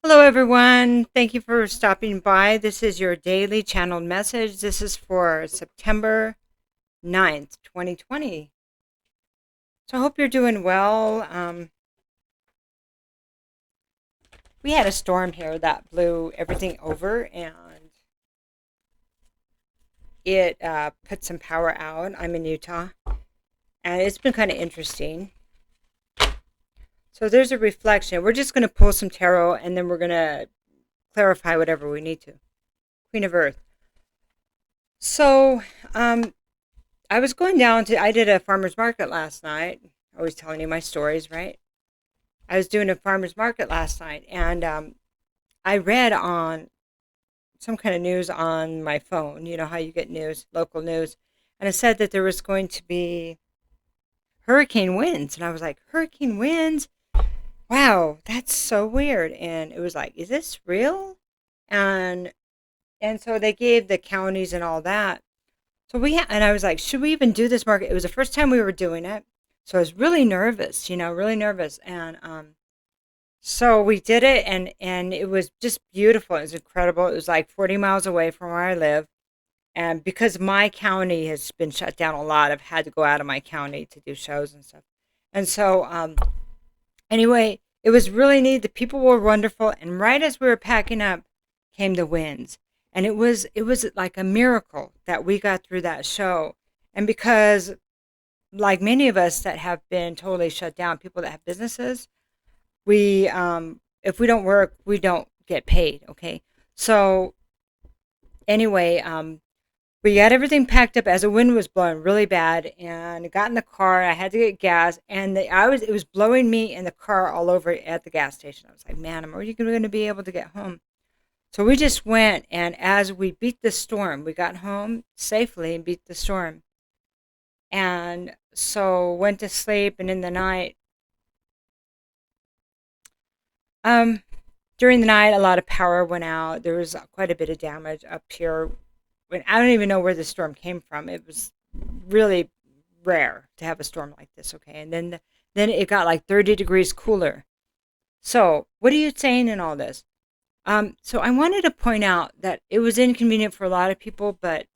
Hello, everyone. Thank you for stopping by. This is your daily channeled message. This is for September 9th, 2020. So I hope you're doing well. We had a storm here that blew everything over and it put some power out. I'm in Utah and it's been kind of interesting. So there's a reflection. We're just going to pull some tarot and then we're going to clarify whatever we need to. Queen of Earth. So, I was going down to, I did a farmer's market last night. Always telling you my stories, right? I was doing a farmer's market last night and I read on some kind of news on my phone. You know how you get news, local news. And it said that there was going to be hurricane winds. And I was like, hurricane winds? Wow, that's so weird. And it was like, is this real? And and so they gave the counties and all that. So and I was like, should we even do this market? It was the first time we were doing it. So I was really nervous, really nervous. And so we did it and it was just beautiful. It was incredible. It was like 40 miles away from where I live. And because my county has been shut down a lot, I've had to go out of my county to do shows and stuff. And so anyway, it was really neat. The people were wonderful. And right as we were packing up came the winds. And it was like a miracle that we got through that show. And because like many of us that have been totally shut down, people that have businesses, we if we don't work, we don't get paid, okay? So anyway, we got everything packed up as the wind was blowing really bad and I got in the car. I had to get gas and it was blowing me in the car all over at the gas station. I was like, man, are you going to be able to get home? So we just went, and as we beat the storm, we got home safely and beat the storm. And so went to sleep, and in the night, um, during the night, a lot of power went out. There was quite a bit of damage up here. I don't even know where the storm came from. It was really rare to have a storm like this, okay? And then it got like 30 degrees cooler. So what are you saying in all this? So I wanted to point out that it was inconvenient for a lot of people, but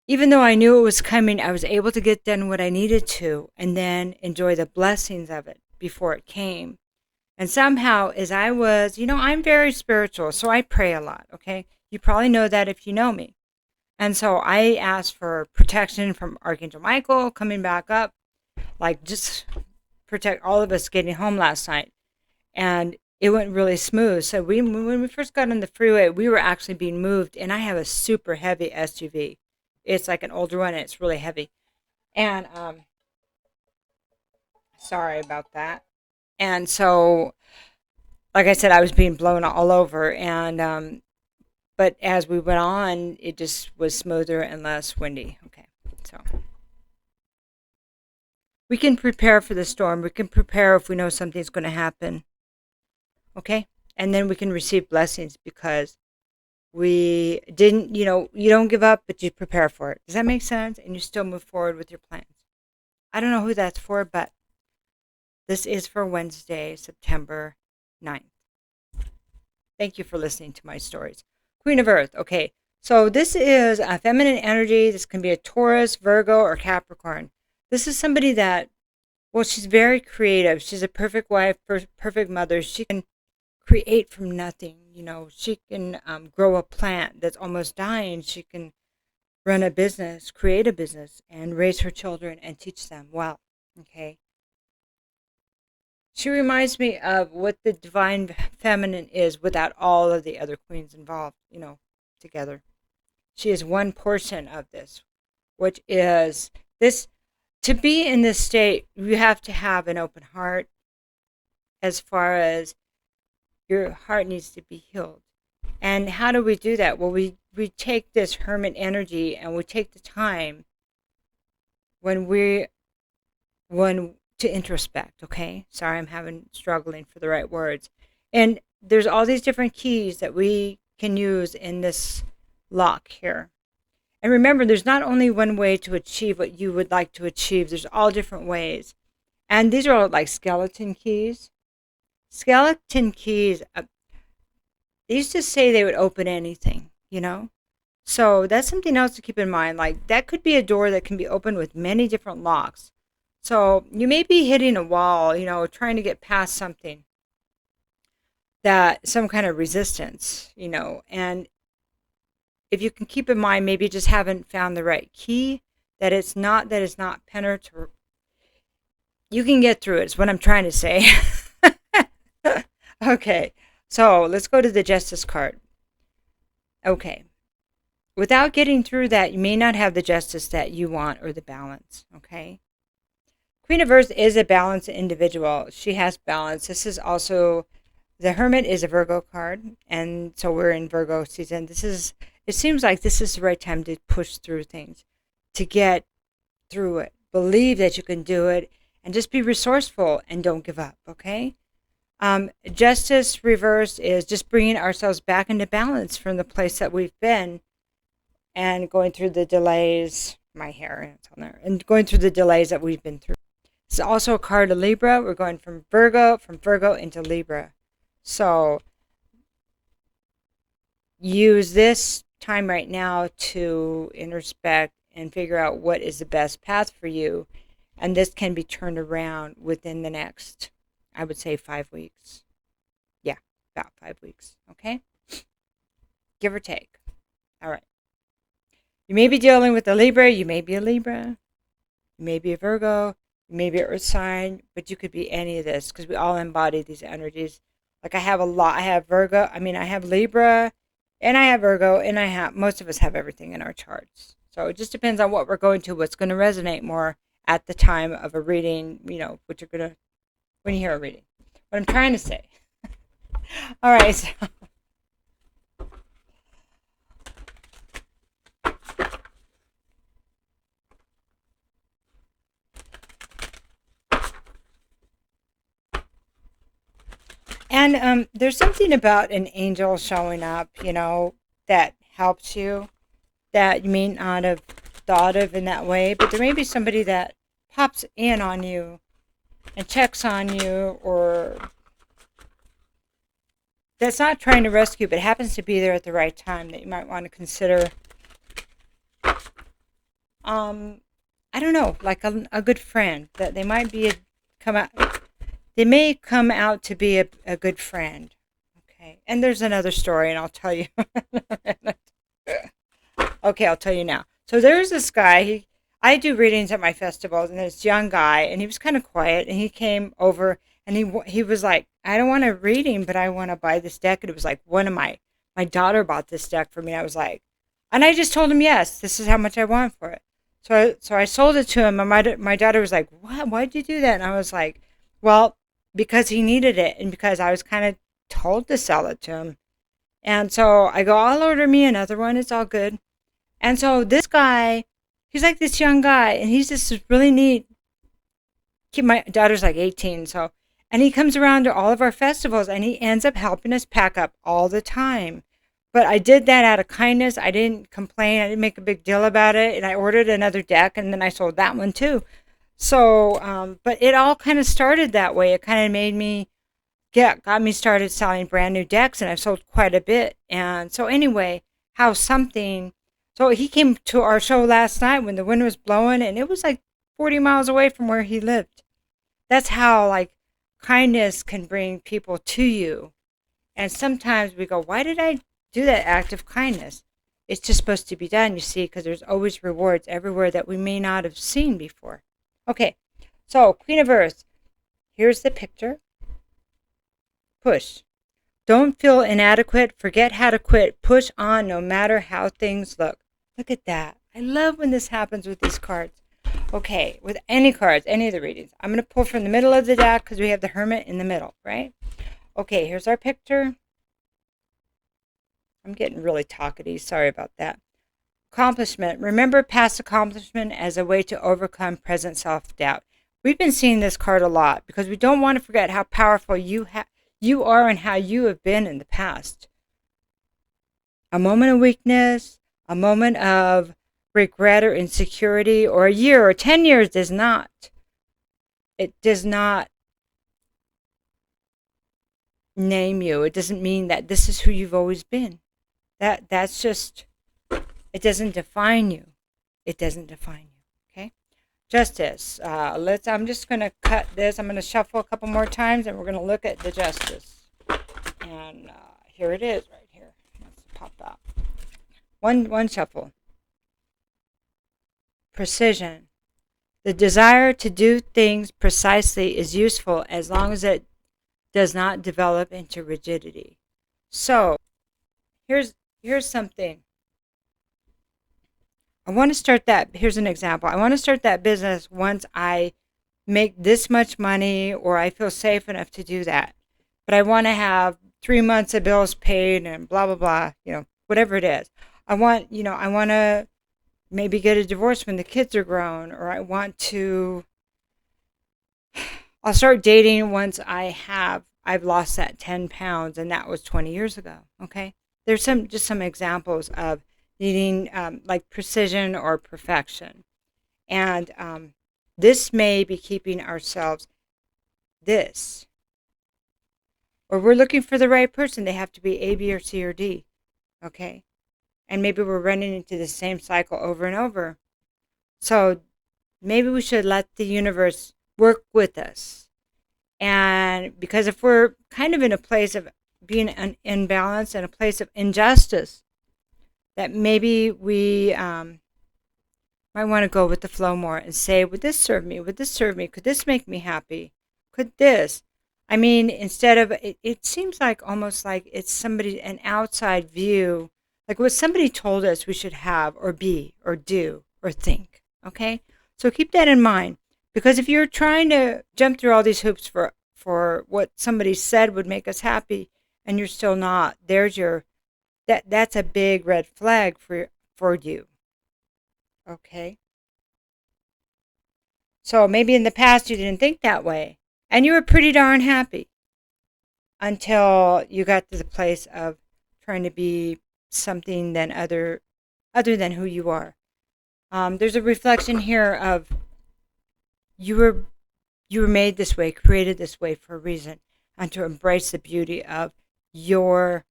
even though I knew it was coming, I was able to get done what I needed to and then enjoy the blessings of it before it came. And somehow, as I was, I'm very spiritual, so I pray a lot, okay? You probably know that if you know me. And so I asked for protection from Archangel Michael coming back up, like just protect all of us getting home last night. And it went really smooth. So when we first got on the freeway, we were actually being moved, and I have a super heavy SUV. It's like an older one, and it's really heavy. And sorry about that. And so, like I said, I was being blown all over, and but as we went on, it just was smoother and less windy. Okay, so we can prepare for the storm. We can prepare if we know something's going to happen. Okay, and then we can receive blessings because we didn't, you don't give up, but you prepare for it. Does that make sense? And you still move forward with your plans. I don't know who that's for, but this is for Wednesday, September 9th. Thank you for listening to my stories. Queen of Earth. Okay, so this is a feminine energy. This can be a Taurus, Virgo, or Capricorn. This is somebody that, well, she's very creative. She's a perfect wife, perfect mother. She can create from nothing. She can grow a plant that's almost dying. She can run a business, create a business, and raise her children and teach them well. Okay. She reminds me of what the divine feminine is without all of the other queens involved, together. She is one portion of this, which is this. To be in this state, you have to have an open heart as far as your heart needs to be healed. And how do we do that? Well, we take this hermit energy and we take the time when to introspect, okay? Sorry, I'm struggling for the right words. And there's all these different keys that we can use in this lock here. And remember, there's not only one way to achieve what you would like to achieve. There's all different ways. And these are all like skeleton keys. Skeleton keys, They used to say they would open anything, So that's something else to keep in mind. Like that could be a door that can be opened with many different locks. So you may be hitting a wall, trying to get past something that some kind of resistance, and if you can keep in mind, maybe you just haven't found the right key, that it's not penetrable. You can get through it, is what I'm trying to say. Okay, so let's go to the Justice card. Okay. Without getting through that, you may not have the justice that you want or the balance, okay? Queen of Earth is a balanced individual. She has balance. This is also, the Hermit is a Virgo card, and so we're in Virgo season. It seems like this is the right time to push through things, to get through it. Believe that you can do it, and just be resourceful and don't give up, okay? Justice reversed is just bringing ourselves back into balance from the place that we've been and going through the delays, my hair, it's on there, and going through the delays that we've been through. It's also a card of Libra. We're going from Virgo into Libra. So use this time right now to introspect and figure out what is the best path for you. And this can be turned around within the next, I would say, 5 weeks. Yeah, about 5 weeks. Okay? Give or take. All right. You may be dealing with a Libra. You may be a Libra. You may be a Virgo. You may be an Earth sign. But you could be any of this because we all embody these energies. Like I have a lot. I have Virgo. I have Libra. And I have Virgo. And most of us have everything in our charts. So it just depends on what we're going to, what's going to resonate more at the time of a reading, what you're going to, when you hear a reading. What I'm trying to say. All right. So. And there's something about an angel showing up, that helps you, that you may not have thought of in that way, but there may be somebody that pops in on you and checks on you, or that's not trying to rescue, but happens to be there at the right time, that you might want to consider. I don't know, like a good friend, that they might be they may come out to be a good friend. Okay. And there's another story, and I'll tell you. Okay, I'll tell you now. So there's this guy. I do readings at my festivals, and this young guy, and he was kind of quiet, and he came over, and he was like, I don't want a reading, but I want to buy this deck. And it was like my daughter bought this deck for me. I was like, and I just told him, yes, this is how much I want for it. So I sold it to him, and my daughter was like, what? Why'd you do that? And I was like, well, because he needed it, and because I was kind of told to sell it to him. And so I go, I'll order me another one. It's all good. And so this guy, he's like this young guy, and he's just really neat. My daughter's like 18, and he comes around to all of our festivals, and he ends up helping us pack up all the time. But I did that out of kindness. I didn't complain. I didn't make a big deal about it. And I ordered another deck, and then I sold that one too. So, but it all kind of started that way. It kind of made me got me started selling brand new decks, and I've sold quite a bit. And so anyway, so he came to our show last night when the wind was blowing, and it was like 40 miles away from where he lived. That's how like kindness can bring people to you. And sometimes we go, why did I do that act of kindness? It's just supposed to be done, you see, because there's always rewards everywhere that we may not have seen before. Okay, so Queen of Earth, here's the picture. Push. Don't feel inadequate. Forget how to quit. Push on no matter how things look. Look at that. I love when this happens with these cards. Okay, with any cards, any of the readings. I'm going to pull from the middle of the deck because we have the Hermit in the middle, right? Okay, here's our picture. I'm getting really talkative. Sorry about that. Accomplishment. Remember past accomplishment as a way to overcome present self-doubt. We've been seeing this card a lot because we don't want to forget how powerful you are and how you have been in the past. A moment of weakness, a moment of regret or insecurity, or a year or 10 years does not name you. It doesn't mean that this is who you've always been. That's just, it doesn't define you. It doesn't define you. Okay? Justice. I'm just going to cut this. I'm going to shuffle a couple more times, and we're going to look at the justice. And here it is right here. Let's pop out. One shuffle. Precision. The desire to do things precisely is useful as long as it does not develop into rigidity. So, here's something. I want to start that. Here's an example. I want to start that business once I make this much money, or I feel safe enough to do that. But I want to have 3 months of bills paid and blah, blah, blah, whatever it is. I want to maybe get a divorce when the kids are grown, or I'll start dating once I've lost that 10 pounds, and that was 20 years ago. Okay. There's some examples of needing like precision or perfection. And this may be keeping ourselves or we're looking for the right person. They have to be A, B, or C, or D. Okay. And maybe we're running into the same cycle over and over. So maybe we should let the universe work with us. And because if we're kind of in a place of being imbalanced and a place of injustice, that maybe we might want to go with the flow more and say, would this serve me? Would this serve me? Could this make me happy? Could this? I mean, instead of, it seems like almost like it's an outside view, like what somebody told us we should have or be or do or think. Okay? So keep that in mind. Because if you're trying to jump through all these hoops for what somebody said would make us happy, and you're still not, that's a big red flag for you. Okay? So maybe in the past you didn't think that way, and you were pretty darn happy until you got to the place of trying to be something other than who you are. There's a reflection here of you were made this way, created this way for a reason, and to embrace the beauty of your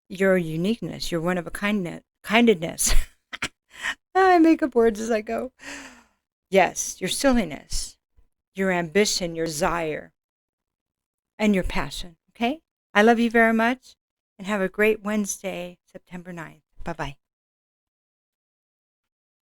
uniqueness, your one of a kindness. I make up words as I go. Yes, your silliness, your ambition, your desire, and your passion. Okay? I love you very much, and have a great Wednesday, September 9th. Bye-bye.